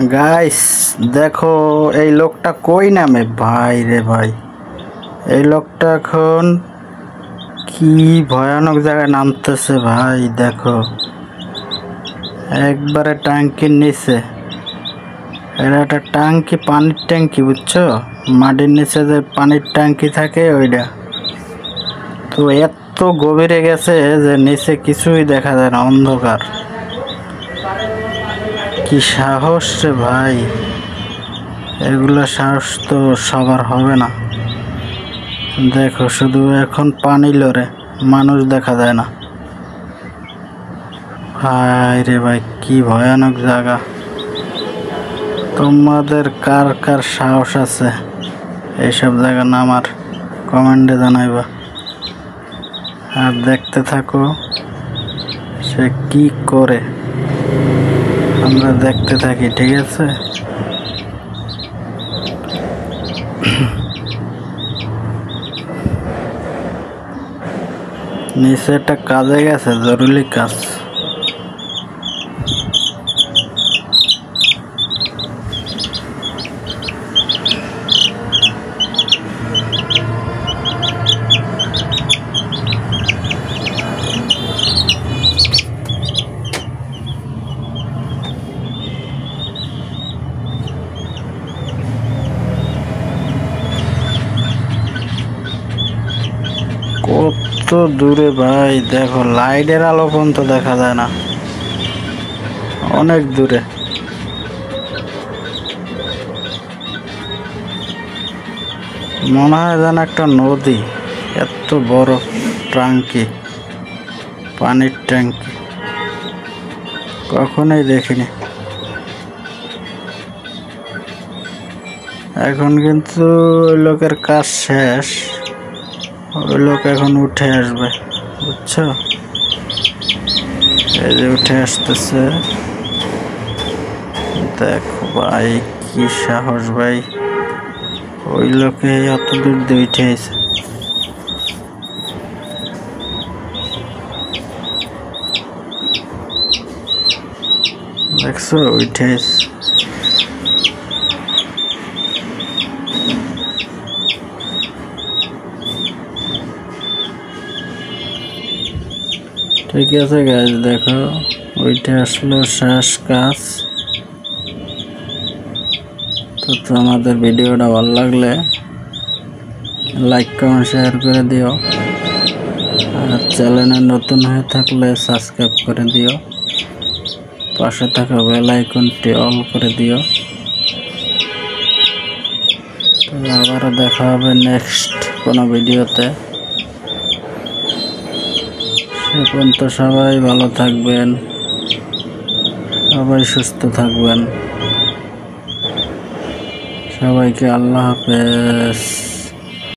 Guys দেখো এই লোকটা কই নামে ভাই রে ভাই। এই লোকটা এখন কি ভয়ানক জায়গায় নামতেছে ভাই। দেখো একবারে ট্যাঙ্কির নিচে। এটা একটা ট্যাঙ্কি, পানির ট্যাঙ্কি, বুঝছো? মাটির নিচে যে পানির ট্যাঙ্কি থাকে ওইটা। তো এত গভীরে গেছে যে নিচে কিছুই দেখা যায় না, অন্ধকার। কি সাহস রে ভাই, এগুলো সাহস তো সবার হবে না। দেখো শুধু এখন পানি লড়ে, মানুষ দেখা যায় না। ভাই রে ভাই কি ভয়ানক জায়গা। তোমাদের কার কার সাহস আছে এইসব জায়গা নামার, কমেন্টে জানাইবা। আর দেখতে থাকো সে কি করে, আমরা দেখতে থাকি, ঠিক আছে? নিচে একটা কাজে গেছে, জরুরি কাজ। কত দূরে ভাই, দেখো লাইটের আলো পর্যন্ত দেখা যায় না, অনেক দূরে। মনে হয় যেন একটা নদী, এত বড় ট্যাঙ্কি, পানির ট্যাঙ্কি কখনোই দেখিনি। এখন কিন্তু ওই লোকের কাজ শেষ, ওই লোক এখন উঠে আসবে, বুঝছো? এই যে উঠে আসতেছে। দেখো ভাই কি সাহস ভাই, ওই লোকে অত দূর দিয়ে উঠে আসে। দেখছো উঠে আসে। ঠিক আছে গাইস, দেখো ওইটা আসলো শেষ কাজ। তো তোমাদের ভিডিওটা ভালো লাগলে লাইক কমেন্ট শেয়ার করে দিও, আর চ্যানেলে নতুন হয়ে থাকলে সাবস্ক্রাইব করে দিও, পাশে থাকা বেল আইকনটি অল করে দিও। তো আবারও দেখা হবে নেক্সট কোনো ভিডিওতে। সে পর্যন্ত সবাই ভালো থাকবেন, সবাই সুস্থ থাকবেন। সবাইকে আল্লাহ হাফেজ।